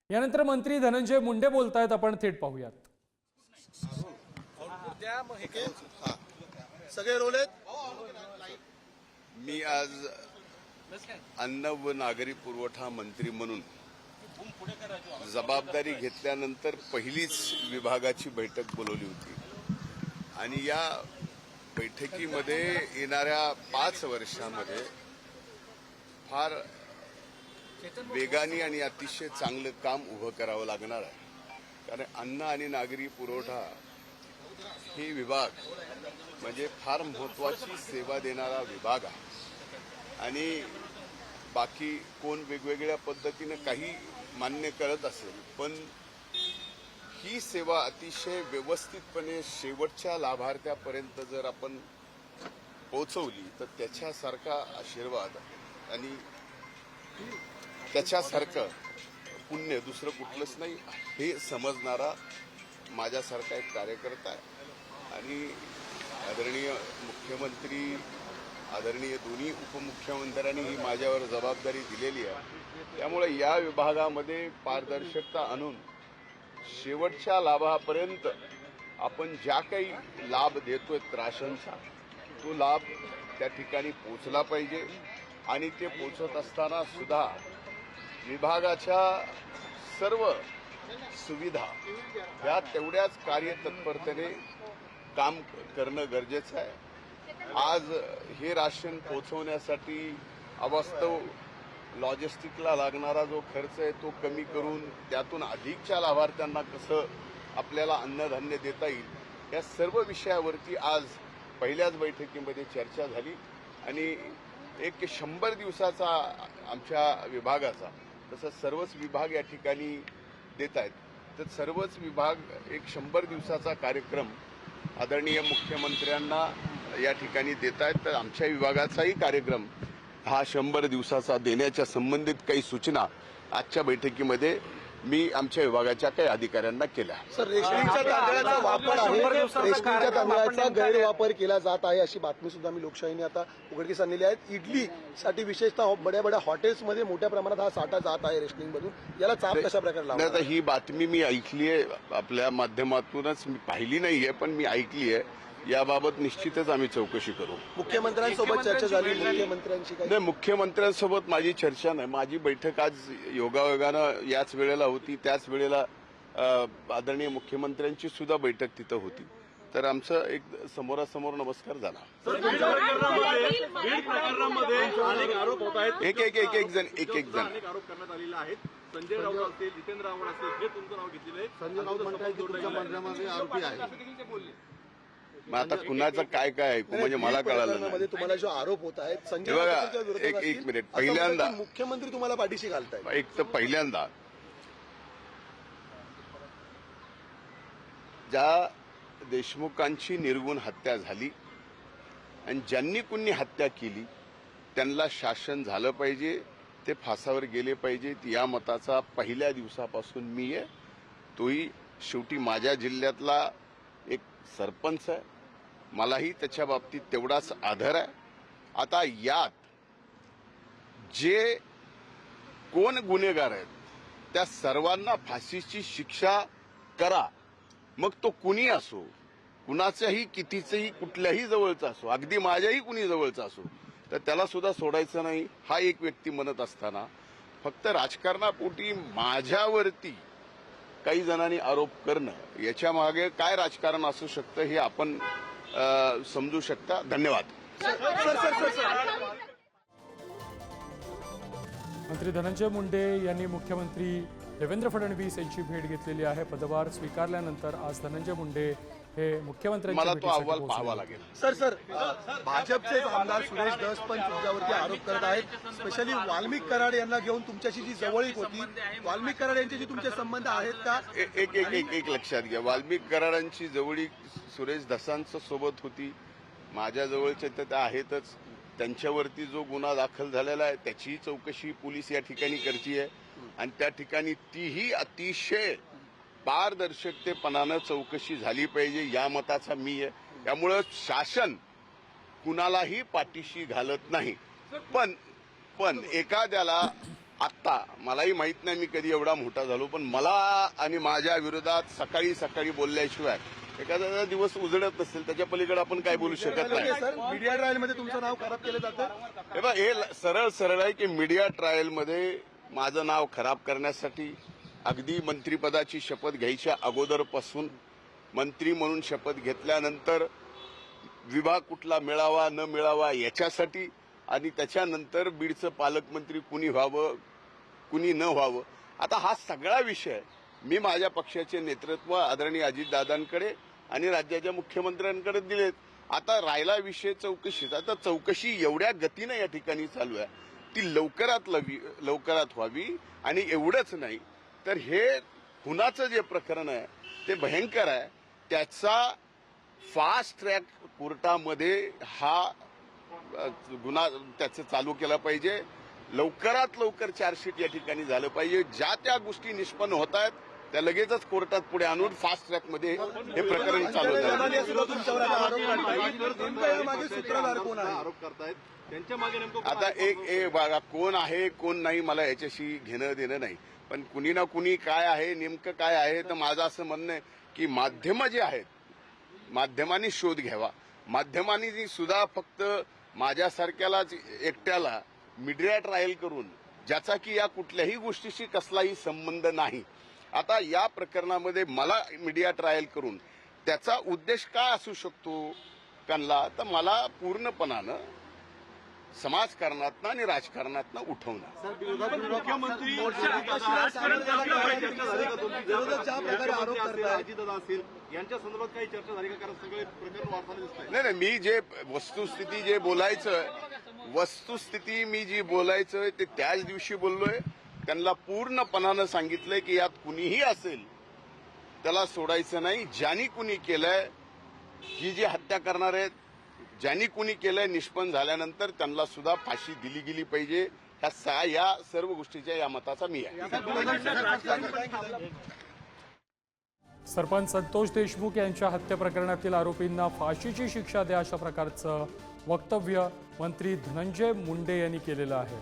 यानंतर मंत्री धनंजय मुंडे बोलतायत, आपण थेट पाहूयात। सगळे रोल आहेत। मी आज अन्न व नागरी पुरवठा मंत्री म्हणून जबाबदारी घेतल्यानंतर पहिलीच विभागाची बैठक बोलवली होती आणि या बैठकीमध्ये येणाऱ्या 5 वर्षांमध्ये फार वेगाने आणि अतिशय चांगलं काम उभं करावं लागणार आहे। कारण अन्न आणि नागरी पुरवठा हे विभाग म्हणजे फार महत्वाची सेवा देणारा विभाग आहे आणि बाकी कोण वेगवेगळ्या पद्धतीने काही मान्य करत असेल, पण ही सेवा अतिशय व्यवस्थितपणे शेवटच्या लाभार्थ्यापर्यंत जर आपण पोहोचवली तर त्याच्यासारखा आशीर्वाद आणि त्याच्यासारखं पुण्य दुसरं कुठलंच नाही हे समजणारा माझ्यासारखा एक कार्यकर्ता आहे। आणि आदरणीय मुख्यमंत्री, आदरणीय दोन्ही उपमुख्यमंत्र्यांनी ही माझ्यावर जबाबदारी दिलेली आहे। त्यामुळे या विभागामध्ये पारदर्शकता आणून शेवटच्या लाभापर्यंत आपण ज्या काही लाभ देतोय राशनचा, तो लाभ त्या ठिकाणी पोहोचला पाहिजे आणि ते पोहोचत असताना सुद्धा विभागाच्या सर्व सुविधा या तेवढ्याच कार्यतत्परतेने काम करणं गरजेचं आहे। आज हे राशन पोहोचवण्यासाठी अवास्तव लॉजिस्टिकला लागणारा जो खर्च आहे तो कमी करून त्यातून अधिकच्या लाभार्थ्यांना कसं आपल्याला अन्नधान्य देता येईल या सर्व विषयावरती आज पहिल्याच बैठकीमध्ये चर्चा झाली आणि एक 100 दिवसाचा आमच्या विभागाचा, तसं सर्वच विभाग या ठिकाणी देत आहेत, तर सर्वच विभाग एक 100 दिवसाचा कार्यक्रम आदरणीय मुख्यमंत्र्यांना या ठिकाणी देत आहेत। तर आमच्या विभागाचाही कार्यक्रम हा 100 दिवसाचा देण्याच्या संबंधित काही सूचना आजच्या बैठकीमध्ये मी आमच्या विभागाच्या काही अधिकाऱ्यांना केल्या। सर, रेशनिंगच्या तांदळाचा वापर आहे, रेशनिंगच्या तांदळाचा गैरवापर केला जात आहे अशी बातमी सुद्धा मी लोकशाहीने आता उघडकीस आणलेली आहे। इडलीसाठी विशेषतः बड्या हॉटेल्समध्ये मोठ्या प्रमाणात हा साठा जात आहे रेशनिंगमधून, याला चाप कशा प्रकारे लावणार? नाही, ही बातमी मी ऐकली आहे, आपल्या माध्यमातूनच मी पाहिली नाहीये, पण मी ऐकली आहे। याबाबत निश्चितच आम्ही चौकशी करू। मुख्यमंत्र्यांसोबत चर्चा झाली? मुख्यमंत्र्यांशी नाही, मुख्यमंत्र्यांसोबत माझी चर्चा नाही। माझी बैठक आज योगायोगानं याच वेळेला होती, त्याच वेळेला आदरणीय मुख्यमंत्र्यांची सुद्धा बैठक तिथं होती, तर आमचं एक समोरासमोर नमस्कार झाला। एक जण आरोप करण्यात आलेले आहेत। संजय राऊत असतील, जितेंद्र आव्हाड असतील, हे तुमचं नाव घेतलेलं आहे। संजय राऊत आरोपी आहे। मग आता कुणाचं काय काय ऐकू, म्हणजे मला कळालं नाही। तुम्हाला जो आरोप होत आहे संजय एक मिनिट, पहिल्यांदा मुख्यमंत्री तुम्हाला पाठीशी घालतायत। एक तर पहिल्यांदा ज्या देशमुखांची निर्गुण हत्या झाली आणि ज्यांनी कुणी हत्या केली त्यांना शासन झालं पाहिजे, ते फासावर गेले पाहिजेत, या मताचा पहिल्या दिवसापासून मी आहे। तोही शेवटी माझ्या जिल्ह्यातला एक सरपंच आहे, मलाही त्याच्या बाबतीत तेवढाच आदर आहे। आता यात जे कोण गुन्हेगार आहेत त्या सर्वांना फाशीची शिक्षा करा, मग तो कुणी असो, कुणाच्याही कितीचंही कुठल्याही जवळचा असो, अगदी माझ्याही कुणी जवळचा असो, तर त्याला सुद्धा सोडायचं नाही हा एक व्यक्ती म्हणत असताना फक्त राजकारणापोटी माझ्यावरती काही जणांनी आरोप करणं, याच्या मागे काय राजकारण असू शकतं हे आपण समजू शकता। धन्यवाद। मंत्री धनंजय मुंडे यांनी मुख्यमंत्री देवेंद्र फडणवीस यांची भेट घेतलेली आहे। पदभार स्वीकारल्यानंतर आज धनंजय मुंडे हे मुख्यमंत्र्यांच्या मला तो भेटीसाठी अहवाल पोहोचले. पाहावा लागेल। सर भाजपचे आमदार सुरेश धस पण तुमच्यावरती आरोप करत आहेत, स्पेशली वाल्मिक कराड यांना घेऊन तुमच्याशी जी जवळीक होती, वाल्मिक कराड यांच्याशी तुमचे संबंध आहेत का? एक लक्षात घ्या, वाल्मिक कराडांची जवळीक सुरेश धसांच्या सोबत होती, माझ्या जवळच्या त्या आहेतच। त्यांच्यावरती जो गुन्हा दाखल झालेला आहे त्याचीही चौकशी पोलीस या ठिकाणी करतीये आणि त्या ठिकाणी तीही अतिशय पारदर्शकतेपणानं चौकशी झाली पाहिजे या मताचा मी आहे। त्यामुळं शासन कुणालाही पाठीशी घालत नाही, पण एखाद्याला आत्ता मलाही माहित नाही मी कधी एवढा मोठा झालो, पण मला आणि माझ्या विरोधात सकाळी सकाळी बोलल्याशिवाय एखादा दिवस उजळत नसेल त्याच्या पलीकडे आपण काय बोलू शकत नाही. सर मीडिया ट्रायल मध्ये तुमचं नाव खराब केलं जातं. हे बघ, हे सरळ सरळ आहे की मीडिया ट्रायलमध्ये माझं नाव खराब करण्यासाठी अगदी मंत्रिपदाची शपथ घ्यायच्या अगोदरपासून मंत्री म्हणून शपथ घेतल्यानंतर विभाग कुठला मिळावा न मिळावा याच्यासाठी आणि त्याच्यानंतर बीडचं पालकमंत्री कुणी व्हावं कुणी न व्हावं, आता हा सगळा विषय मी माझ्या पक्षाचे नेतृत्व आदरणीय अजितदादांकडे आणि राज्याच्या मुख्यमंत्र्यांकडे दिलेत. आता राहिला विषय चौकशीचा, तर चौकशी एवढ्या गतीनं या ठिकाणी चालू आहे ती लवकरात व्हावी. आणि एवढंच नाही तर हे खुनाचं जे प्रकरण आहे ते भयंकर आहे, त्याचा फास्ट ट्रॅक कोर्टामध्ये हा गुन्हा त्याचं चालू केला पाहिजे. लवकरात लवकर चार्जशीट या ठिकाणी झालं पाहिजे. ज्या त्या गोष्टी निष्पन्न होत आहेत त्या लगेचच कोर्टात पुढे आणून फास्ट ट्रॅकमध्ये हे प्रकरण चालू आरोप करतायत त्यांच्या मागे नेमकं आता एक बघा, कोण आहे कोण नाही मला याच्याशी घेणं देणं नाही, पण कुणी ना कुणी काय आहे नेमकं काय आहे, तर माझं असं म्हणणं आहे की माध्यमं जे आहेत माध्यमांनी शोध घ्यावा. माध्यमांनी सुद्धा फक्त माझ्यासारख्यालाच एकट्याला मीडिया ट्रायल करून ज्याचा की या कुठल्याही गोष्टीशी कसलाही संबंध नाही, आता या प्रकरणामध्ये मला मीडिया ट्रायल करून त्याचा उद्देश काय असू शकतो त्यांना, तर मला पूर्णपणानं समाजकारणातनं आणि राजकारणातनं उठवणं. मुख्यमंत्री अजितदादा असतील यांच्या संदर्भात काही चर्चा झाली का? कारण सगळे प्रकरण वाढताना दिसत नाही, मी जे वस्तुस्थिती मी जी बोलायचं ते त्याच दिवशी बोललोय. त्यांना पूर्णपणानं सांगितलंय की यात कुणीही असेल त्याला सोडायचं नाही. ज्यांनी कुणी केलंय, ही जी हत्या करणार आहेत ज्यांनी कुणी केलंय, निष्पन्न झाल्यानंतर त्यांना सुद्धा फाशी दिली गेली पाहिजे. या सर्व गोष्टीच्या या मताचा मी आहे. सरपंच संतोष देशमुख यांच्या हत्या प्रकरणातील आरोपींना फाशीची शिक्षा द्या अशा प्रकारचं वक्तव्य मंत्री धनंजय मुंडे यांनी केलेलं आहे.